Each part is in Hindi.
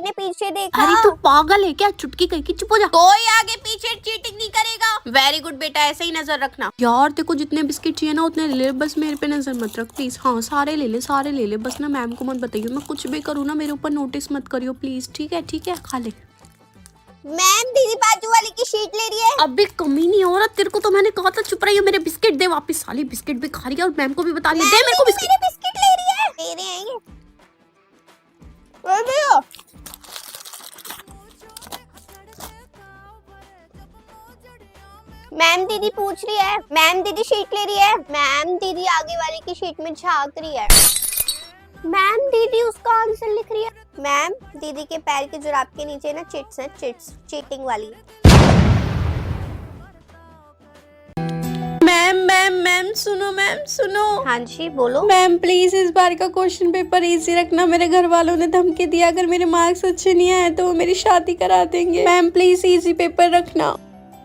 ने पीछे देखा। अरे तू पागल है क्या? चुटकी कहीं की, चुप हो जा। कोई आगे पीछे चीटिंग नहीं करेगा। वेरी गुड बेटा, ऐसे ही नजर रखना। यार देखो जितने बिस्किट चाहिए ना उतने ले ले, बस मेरे पे नजर मत रख प्लीज। हाँ सारे ले ले, सारे ले ले, बस ना मैम को मत बताइए। मैं कुछ भी करूँ ना मेरे ऊपर नोटिस मत करियो प्लीज। ठीक है खा ले। मैम दीदी बाजू वाली की शीट ले रही है। अभी कमी नहीं हो रहा तेरे को, तो मैंने कहा था चुप रही हो। मेरे बिस्किट दे वापस। साली बिस्किट भी खा रही है और मैम को भी बता रही है। दे मेरे को बिस्किट। बिस्किट ले रही है। दे रहे हैं ये। मैम दीदी पूछ रही है। मैम दीदी शीट ले रही है। मैम दीदी आगे वाले की शीट में झांक रही है। मैम दीदी उसका आंसर लिख रही है। मैम दीदी के पैर के जुराब के नीचे ना चिट्स है, चिट्स, चीटिंग वाली। मैम सुनो। हाँ जी बोलो। मैम प्लीज इस बार का क्वेश्चन पेपर इजी रखना। मेरे घर वालों ने धमकी दिया अगर मेरे मार्क्स अच्छे नहीं आए तो वो मेरी शादी करा देंगे। मैम प्लीज इजी पेपर रखना।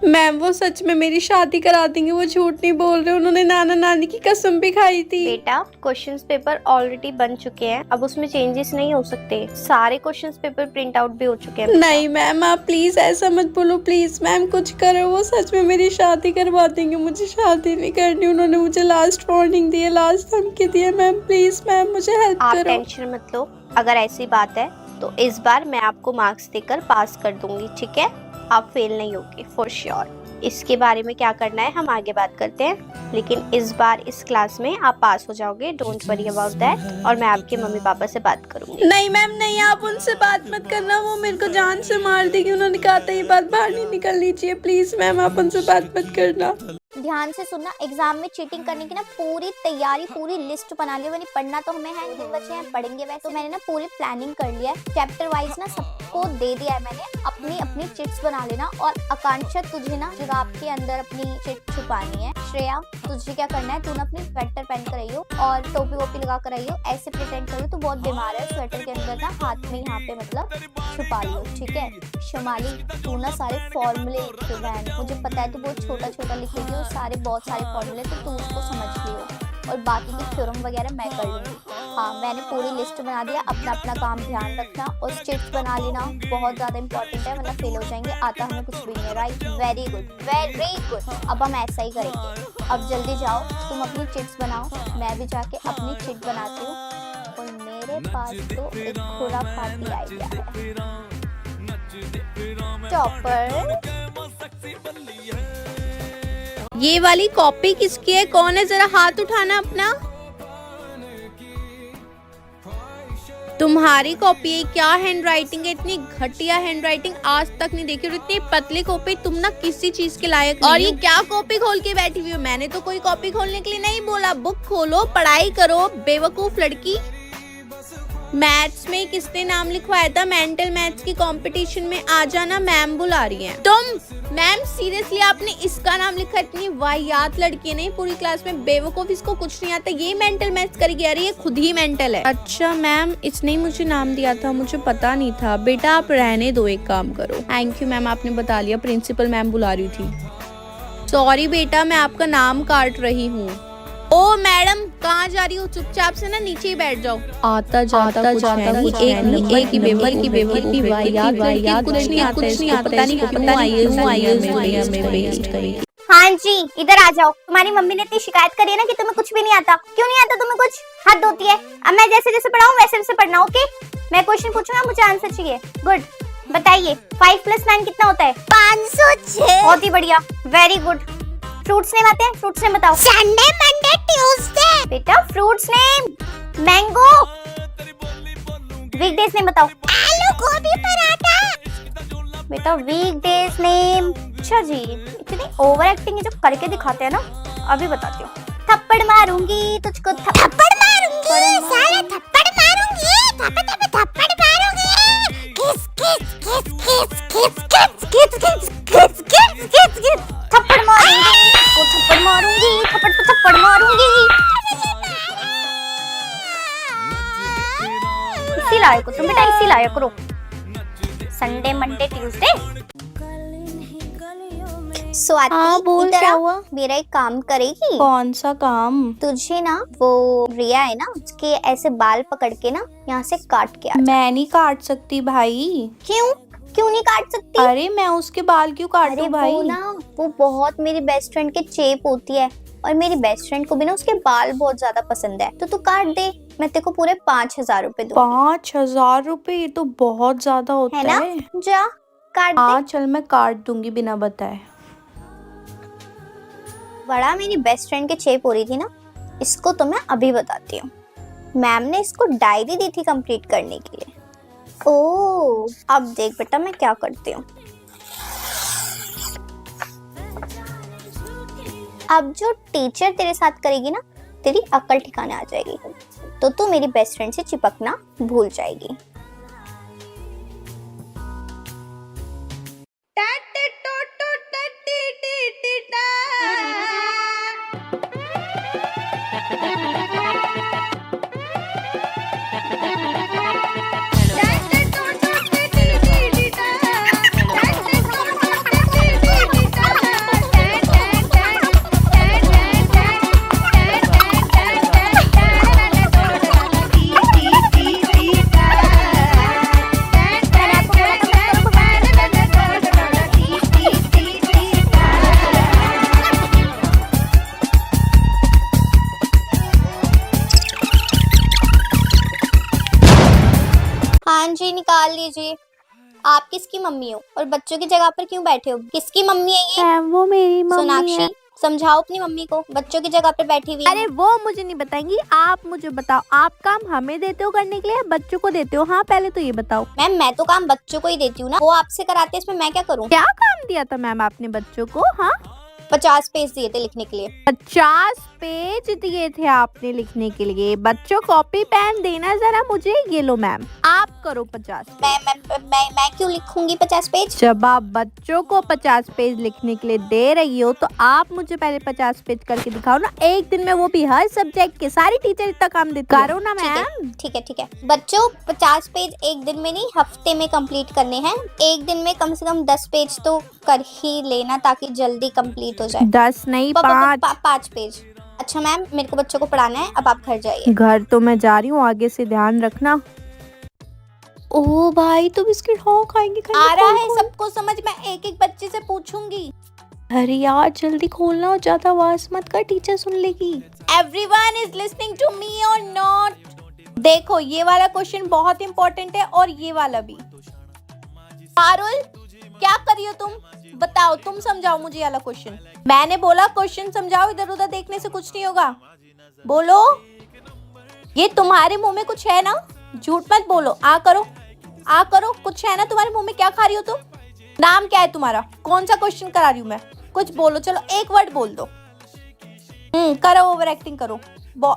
मैम वो सच में मेरी शादी करा देंगे, वो झूठ नहीं बोल रहे। उन्होंने नाना नानी की कसम भी खाई थी। बेटा क्वेश्चंस पेपर ऑलरेडी बन चुके हैं, अब उसमें चेंजेस नहीं हो सकते। सारे क्वेश्चंस पेपर प्रिंट आउट भी हो चुके हैं। नहीं मैम आप प्लीज ऐसा मत बोलो प्लीज। मैम कुछ करो, वो सच में मेरी शादी करवा देंगे। मुझे शादी नहीं करनी। उन्होंने मुझे लास्ट वार्निंग दी है, लास्ट धमकी दी है। मैम प्लीज मैम मुझे हेल्प करो। आप टेंशन मत लो, अगर ऐसी बात है तो इस बार मैं आपको मार्क्स देकर पास कर दूंगी। ठीक है, आप फेल नहीं होगे फॉर श्योर। इसके बारे में क्या करना है हम आगे बात करते हैं, लेकिन इस बार इस क्लास में आप पास हो जाओगे। Don't worry about that. और मैं आपके मम्मी पापा से बात करूंगी। नहीं मैम नहीं, आप उनसे बात मत करना, वो मेरे को जान से मार देगी। उन्होंने कहा था ये बात बाहर नहीं निकलनी चाहिए। प्लीज मैम आप उनसे बात मत करना। ध्यान से सुनना, एग्जाम में चीटिंग करने की ना पूरी तैयारी, पूरी लिस्ट बना ली। वही पढ़ना तो हमें है नहीं, बच्चे हैं पढ़ेंगे वह। तो मैंने ना पूरी प्लानिंग कर लिया है। चैप्टर वाइज ना सबको दे दिया है मैंने। अपनी अपनी चिट्स बना लेना। और आकांक्षा तुझे ना जुराब के अंदर अपनी चिट छुपानी है। श्रेया तुझे क्या करना है, तू ना अपनी स्वेटर पहन कर आई हो और टोपी वोपी लगा कर आई हो। ऐसे प्रिटेंड करो तू बहुत बीमार है। स्वेटर के अंदर ना हाथ में यहाँ पे मतलब छुपा लियो। ठीक है शमाली, तू ना सारे फॉर्मूले लिख के बहन, मुझे पता है तू बहुत छोटा छोटा लिखेगी और सारे बहुत सारे फॉर्मूले, तो तू उसको समझ लियो। और बाकी की थ्योरम वगैरह मैं कर लूंगी। हाँ मैंने पूरी लिस्ट बना दिया। अपना अपना काम ध्यान रखना और स्टिच बना लेना, बहुत ज्यादा इंपॉर्टेंट है वरना फेल हो जाएंगे। आता हमें कुछ भी नहीं है। Right, very good very good. अब हम ऐसा ही करेंगे। अब जल्दी जाओ तुम अपनी चिट्स बनाओ, मैं भी जाके अपनी चिट बनाती हूँ। और मेरे पास तो एक खुराफाती आइडिया है। टॉपर ये वाली कॉपी किसकी है? कौन है? जरा हाथ उठाना अपना। तुम्हारी कॉपी है? क्या हैंड राइटिंग है? इतनी घटिया हैंड राइटिंग आज तक नहीं देखी। और इतनी पतली कॉपी, तुम ना किसी चीज के लायक नहीं। और ये क्या कॉपी खोल के बैठी हुई हो? मैंने तो कोई कॉपी खोलने के लिए नहीं बोला। बुक खोलो, पढ़ाई करो बेवकूफ लड़की। मैथ्स में किसने नाम लिखवाया था? मेंटल मैथ्स की कंपटीशन में आ जाना, मैम बुला रही हैं। तुम मैम सीरियसली आपने इसका नाम लिखा? इतनी वाहियात लड़की नहीं पूरी क्लास में, बेवकूफ, इसको कुछ नहीं आता। ये मेंटल मैथ्स करेगी? अरे ये खुद ही मेंटल है। अच्छा मैम इसने ही मुझे नाम दिया था, मुझे पता नहीं था। बेटा आप रहने दो, एक काम करो। थैंक यू मैम, आपने बता लिया। प्रिंसिपल मैम बुला रही थी। सॉरी बेटा मैं आपका नाम काट रही हूँ। ओ मैडम कहाँ जा रही हो? चुपचाप से ना नीचे ही बैठ जाओ। आता जाता एक ही बेवर की वाहियात कुछ नहीं आता, पता नहीं हाँ जी इधर आ जाओ। तुम्हारी मम्मी ने इतनी शिकायत करी है ना कि तुम्हें कुछ भी नहीं आता। क्यों नहीं आता तुम्हें कुछ? हाथ धोती है। अब मैं जैसे जैसे पढ़ाऊं वैसे वैसे पढ़ना। ओके मैं क्वेश्चन पूछूंगा, मुझे आंसर चाहिए। गुड बताइए 5 + 9 कितना होता है? 506। बहुत ही बढ़िया, वेरी गुड। फ्रूट्स नेम आते हैं? फ्रूट्स नेम बताओ। Sunday Monday Tuesday. बेटा fruits name mango. Weekdays name बताओ। आलू गोभी पराठा। बेटा वीकडेज नेम। अच्छा जी इतनी ओवर एक्टिंग है जो करके दिखाते हैं ना, अभी बताती हूँ। थप्पड़ मारूंगी तुझको, थप्पड़ मारूंगी, साला थप्पड़ मारूंगी, थप्पड़ मारूंगी। किस किस किस किस किस किस किस किस किस किस किस किस थप्पड़ मारूंगी, को थप्पड़ मारूंगी, थप्पड़ पे थप्पड़ मारूंगी। इसी लायक हो तुम बेटा, इसी लायक करो। Sunday Monday Tuesday. स्वाति बोल, इधर क्या आ। हुआ? मेरा एक काम करेगी? कौन सा काम? तुझे ना वो रिया है ना, उसके ऐसे बाल पकड़ के ना यहाँ से काट के आ। मैं नहीं काट सकती भाई। क्यों क्यों नहीं काट सकती? अरे मैं उसके बाल क्यों अरे काटूं भाई? वो ना, वो बहुत मेरी बेस्ट फ्रेंड के चेप होती है, और मेरी बेस्ट फ्रेंड को भी ना उसके बाल बहुत ज्यादा पसंद है, तो तू काट दे, मैं तेरे को पूरे 5,000 रुपए दूंगी। 5,000 रुपए? ये तो बहुत ज्यादा होता है ना? है। जा काट दे। हाँ चल, मैं काट दूंगी बिना बताए। बड़ा मेरी बेस्ट फ्रेंड के चेप हो रही थी ना, इसको तो मैं अभी बताती हूँ। मैम ने इसको डायरी दी थी कंप्लीट करने के लिए। ओ अब देख बेटा मैं क्या करती हूँ। अब जो टीचर तेरे साथ करेगी ना, तेरी अकल ठिकाने आ जाएगी, तो तू मेरी बेस्ट फ्रेंड से चिपकना भूल जाएगी। हाँ जी निकाल लीजिए। आप किसकी मम्मी हो और बच्चों की जगह पर क्यों बैठे हो? किसकी मम्मी है ये? मैम वो मेरी मम्मी है। सोनाक्षी समझाओ अपनी मम्मी को, बच्चों की जगह पर बैठी हुई है। अरे वो मुझे नहीं बताएंगी, आप मुझे बताओ, आप काम हमें देते हो करने के लिए, बच्चों को देते हो? हाँ पहले तो ये बताओ। मैम मैं तो काम बच्चों को ही देती हूँ ना, वो आपसे कराते हैं, इसमें मैं क्या करूँ? क्या काम दिया था मैम आपने बच्चों को? हाँ 50 पेज दिए थे लिखने के लिए। 50 पेज दिए थे आपने लिखने के लिए? बच्चों कॉपी पेन देना जरा मुझे। ये लो मैम, आप करो 50। मैं क्यों लिखूंगी 50 पेज? जब आप बच्चों को 50 पेज लिखने के लिए दे रही हो तो आप मुझे पहले 50 पेज करके दिखाओ ना, एक दिन में, वो भी हर सब्जेक्ट के। सारी टीचर इतना काम देती है। करो ना मैम। ठीक है बच्चों 50 पेज एक दिन में नहीं, हफ्ते में कंप्लीट करने हैं। एक दिन में कम से कम 10 पेज तो कर ही लेना, ताकि जल्दी कंप्लीट हो जाए। 10 नहीं 5। 5 पेज। अच्छा मैम मेरे को बच्चों को पढ़ाना है, अब आप घर जाइए। घर तो मैं जा रही हूँ, आगे से ध्यान रखना। ओ भाई तो बिस्किट हाँ खाएंगे। आ रहा है सबको समझ, मैं एक एक बच्चे से पूछूंगी। अरे यार जल्दी खोलना, और ज्यादा आवाज मत कर, टीचर सुन लेगी। Everyone is listening to me or not? देखो ये वाला क्वेश्चन बहुत इंपॉर्टेंट है, और ये वाला भी। पारुल क्या कर रही हो तुम? बताओ, तुम समझाओ मुझे ये वाला क्वेश्चन। मैंने बोला क्वेश्चन समझाओ, इधर उधर देखने से कुछ नहीं होगा। बोलो, ये तुम्हारे मुंह में कुछ है ना? झूठ मत बोलो। आ करो कुछ है ना तुम्हारे मुंह में? क्या खा रही हो तुम? नाम क्या है तुम्हारा? कौन सा क्वेश्चन करा रही हूँ मैं? कुछ बोलो, चलो एक वर्ड बोल दो। करो, ओवर एक्टिंग करो।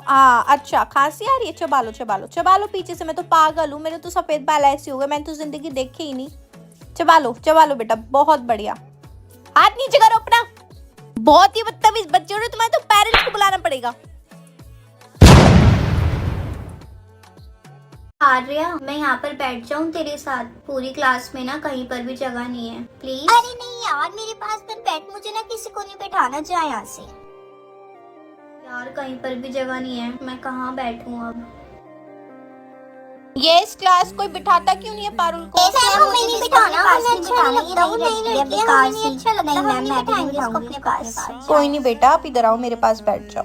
हाँ अच्छा, खांसी आ रही है? चबालो पीछे से। मैं तो पागल हूँ, मेरे तो सफेद बाल ऐसे हो गए, मैंने तो जिंदगी देखी ही नहीं। चबालो बेटा, बहुत बढ़िया। हाथ नीचे करो अपना। बहुत ही बदतमीज बच्चे हो, तुम्हारे तो पेरेंट्स को बुलाना पड़ेगा। आर्या मैं यहाँ पर बैठ जाऊँ तेरे साथ? पूरी क्लास में ना कहीं पर भी जगह नहीं है, प्लीज। अरे नहीं यार, मेरे पास पर बैठ, मुझे ना किसी को नहीं बैठाना, जा यहाँ से। यार कहीं पर भी जगह नहीं है, मैं कहाँ बैठूं अब? ये इस क्लास कोई बिठाता क्यों नहीं है पारुल को? हमें नहीं बिठाना, हमें अच्छा नहीं लगता, वो नहीं लड़कियां, हमें नहीं अच्छा लगता। नहीं मैम मैं बिठाऊंगी इसको अपने पास। कोई नहीं बेटा, आप इधर आओ, मेरे पास बैठ जाओ।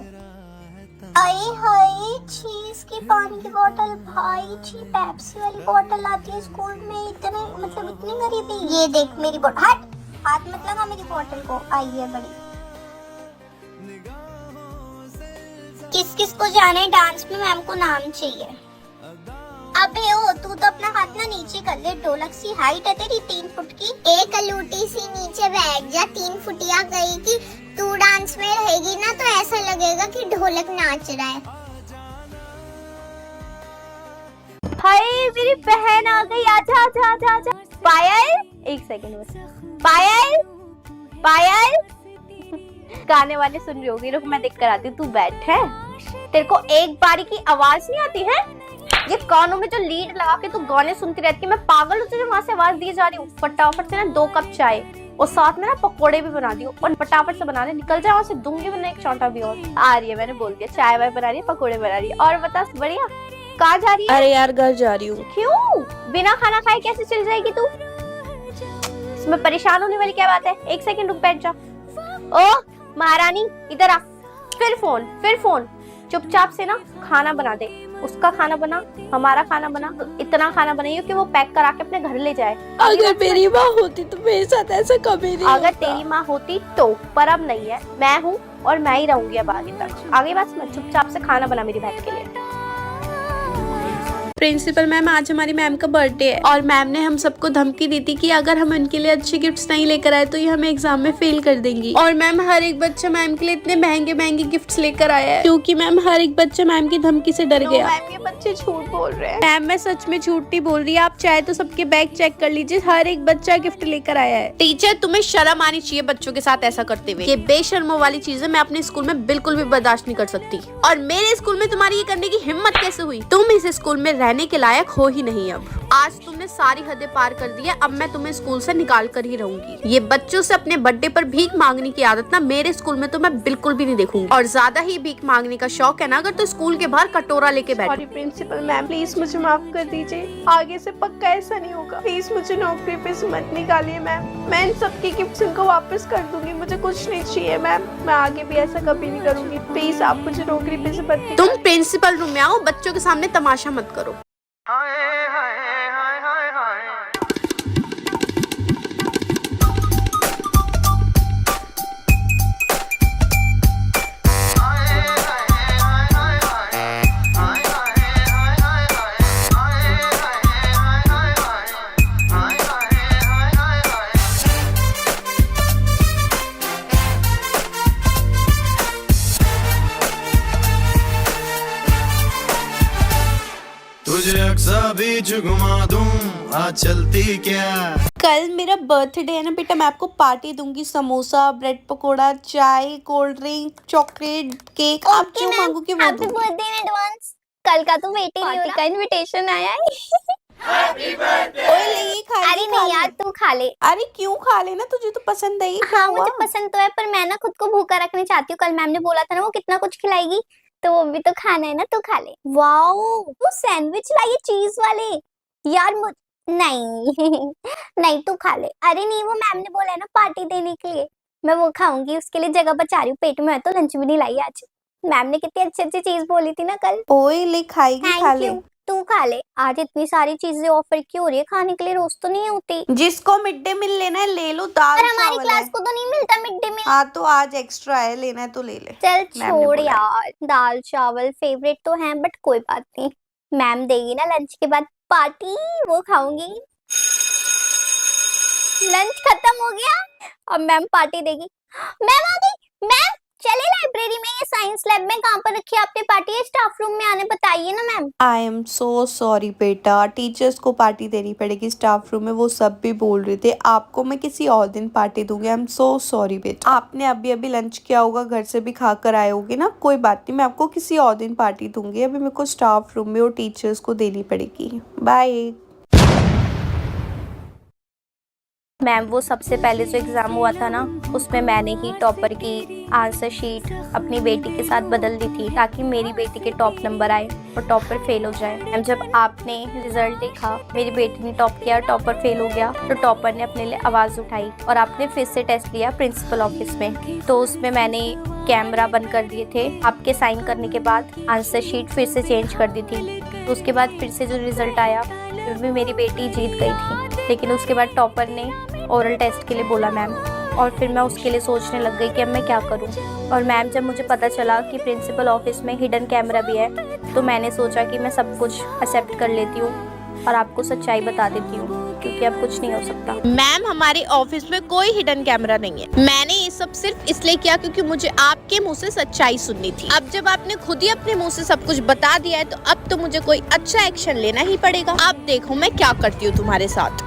अरे हाय, चीज की पानी की बोतल, भाई छी, पेप्सी वाली बोतल आती है स्कूल में, इतने मतलब इतनी गरीबी। ये देख मेरी बोतल, हाथ मत लगा मेरी बोतल को। आई है बड़ी। किस किस को जाना है डांस में? मैम को नाम चाहिए। अबे ओ तू तो अपना हाथ ना नीचे कर ले, ढोलक सी हाइट है तेरी 3 फुट की। एक लूटी सी नीचे बैठ जा, 3 फुटिया गई कि तू डांस में रहेगी ना तो ऐसा लगेगा कि ढोलक नाच रहा है। हाय मेरी बहन आ गई, आजा। पायल एक सेकंड बस। पायल गाने वाले सुन रही होगी, रुक मैं देख कर आती हूँ, तू बैठ। है तेरे को एक बारी की आवाज नहीं आती है? ये कानों में जो लीड लगा के तू गाने सुनती रहती है, मैं पागल हूँ तुझे वहां से आवाज दी जा रही हूँ। फटाफट से ना 2 कप चाय, और साथ में ना पकोड़े भी बना दियो और फटाफट से बना ले, निकल जाओ से दूंगी वरना एक चौंटा भी और। आ रही है, मैंने बोल दिया, चाय वाय बना रही है, पकोड़े बना रही है। और बता बढ़िया, कहाँ जा रही है? अरे यार घर जा रही हूँ। क्यों? बिना खाना खाए कैसे चल जाएगी तू? इसमें परेशान होने वाली क्या बात है? एक सेकंड रुक, बैठ जा। ओ महारानी इधर आ। फिर फोन। चुपचाप से ना खाना बना दे। उसका खाना बना, हमारा खाना बना, इतना खाना बनाइए कि वो पैक करा के अपने घर ले जाए। अगर मेरी माँ होती तो मेरे साथ ऐसा कभी नहीं अगर तेरी माँ होती तो, पर अब नहीं है। मैं हूँ और मैं ही रहूंगी अब आगे तक। आगे बात समझ, चुपचाप से खाना बना मेरी बहन के लिए। प्रिंसिपल मैम, आज हमारी मैम का बर्थडे है और मैम ने हम सबको धमकी दी थी कि अगर हम उनके लिए अच्छे गिफ्ट्स नहीं लेकर आए तो ये हमें एग्जाम में फेल कर देंगी। और मैम हर एक बच्चा मैम के लिए इतने महंगे गिफ्ट्स लेकर आया है क्योंकि मैम हर एक बच्चा मैम की धमकी से डर गया। मैम ये बच्चे झूठ बोल रहे हैं। मैम मैं सच में झूठ नहीं बोल रही, आप चाहे तो सबके बैग चेक कर लीजिए, हर एक बच्चा गिफ्ट लेकर आया है। टीचर तुम्हें शर्म आनी चाहिए बच्चों के साथ ऐसा करते हुए। ये बेशर्मों वाली चीजें मैं अपने स्कूल में बिल्कुल भी बर्दाश्त नहीं कर सकती। और मेरे स्कूल में तुम्हारी ये करने की हिम्मत कैसे हुई? तुम इस स्कूल में रहने के लायक हो ही नहीं। अब आज तुमने सारी हदें पार कर दी है, अब मैं तुम्हें स्कूल से निकाल कर ही रहूंगी। ये बच्चों से अपने बर्थडे पर भीख मांगने की आदत ना मेरे स्कूल में तो मैं बिल्कुल भी नहीं देखूंगी। और ज्यादा ही भीख मांगने का शौक है ना अगर तो स्कूल के बाहर कटोरा लेके बैठो। सॉरी प्रिंसिपल मैम, प्लीज मुझे माफ कर दीजिए। आगे से पक्का ऐसा नहीं होगा। प्लीज मुझे नौकरी पे से मत निकालिए मैम। मैं इन सबके गिफ्ट्स इनको वापस कर दूंगी, मुझे कुछ नहीं चाहिए मैम। मैं आगे भी ऐसा कभी नहीं करूंगी। प्लीज आप मुझे नौकरी पे से मत निकालिए। तुम प्रिंसिपल रूम में आओ, बच्चों के सामने तमाशा मत करो। तुझे अक्सा बीच घुमा दूं, आज चलती क्या? कल मेरा बर्थडे है ना बेटा, मैं आपको पार्टी दूंगी। समोसा, ब्रेड पकोड़ा, चाय, कोल्ड ड्रिंक, चॉकलेट, केक, आप जो मांगोगे वो हैप्पी दूंगी। Birthday in advance. कल का तो वेट ही नहीं हो रहा। का इनविटेशन आया है। ओए ले ये खा ले, अरे नहीं यार, तू खा ले। अरे क्यों खा लेना, तुझे तो पसंद है। हाँ मुझे पसंद तो है, पर मैं ना खुद को भूखा रखना चाहती हूँ। कल मैम ने बोला था ना वो कितना कुछ खिलाएगी, तो वो भी तो खाना है ना, तो खा ले। वाओ, वो सैंडविच लाई है चीज वाले। यार नहीं नहीं तू खा ले। अरे नहीं, वो मैम ने बोला है ना पार्टी देने के लिए, मैं वो खाऊंगी। उसके लिए जगह बचा रही हूँ पेट में। तो लंच भी नहीं लाई आज। मैम ने कितनी अच्छी अच्छी चीज बोली थी ना कल। ओए ले खाएगी, खा थैंक ले। यू, तू खा ले। आज इतनी सारी चीजें ऑफर की हो रही है खाने के लिए, रोज तो नहीं होती। जिसको मिड डे मील लेना है ले लो, दाल पर हमारी चावल क्लास है। को तो नहीं मिलता मिड डे मील। हाँ तो आज एक्स्ट्रा है, लेना है तो ले ले। चल मैम ने छोड़ बोला है। यार, दाल चावल फेवरेट तो हैं, बट कोई बात नहीं। मैम देगी ना लंच के बाद पार्टी, वो खाऊंगी। लंच खत्म हो गया, अब मैम पार्टी देगी। मैम आ गई। मैम चले लाइब्रेरी में, ये साइंस लैब में। कहाँ पर रखी है आपने पार्टी? है स्टाफ रूम में आने बताइए ना ma'am. I am so sorry बेटा, टीचर्स को पार्टी देनी पड़ेगी स्टाफ रूम में, वो सब भी बोल रहे थे। आपको मैं किसी और दिन पार्टी दूंगी। आई एम सो सॉरी बेटा, आपने अभी अभी लंच किया होगा, घर से भी खा कर आए होगे ना, कोई बात नहीं, मैं आपको किसी और दिन पार्टी दूंगी। अभी मेरे को स्टाफ रूम में और टीचर्स को देनी पड़ेगी। बाय। मैम वो सबसे पहले जो एग्जाम हुआ था ना, उसमें मैंने ही टॉपर की आंसर शीट अपनी बेटी के साथ बदल दी थी ताकि मेरी बेटी के टॉप नंबर आए और टॉपर फेल हो जाए। मैम जब आपने रिजल्ट देखा, मेरी बेटी ने टॉप किया, टॉपर फेल हो गया, तो टॉपर ने अपने लिए आवाज उठाई और आपने फिर से टेस्ट लिया प्रिंसिपल ऑफिस में। तो उसमें मैंने कैमरा बंद कर दिए थे। आपके साइन करने के बाद आंसर शीट फिर से चेंज कर दी थी। तो उसके बाद फिर से जो रिजल्ट आया, फिर भी मेरी बेटी जीत गई थी। लेकिन उसके बाद टॉपर ने ओरल टेस्ट के लिए बोला मैम, और फिर मैं उसके लिए सोचने लग गई कि अब मैं क्या करूं। और मैम जब मुझे पता चला कि प्रिंसिपल ऑफिस में हिडन कैमरा भी है, तो मैंने सोचा कि मैं सब कुछ एक्सेप्ट कर लेती हूँ और आपको सच्चाई बता देती हूँ, क्योंकि अब कुछ नहीं हो सकता। मैम हमारे ऑफिस में कोई हिडन कैमरा नहीं है। मैंने ये सब सिर्फ इसलिए किया क्योंकि मुझे आपके मुंह से सच्चाई सुननी थी। अब जब आपने खुद ही अपने मुंह से सब कुछ बता दिया है, तो अब तो मुझे कोई अच्छा एक्शन लेना ही पड़ेगा। अब देखो मैं क्या करती हूँ तुम्हारे साथ।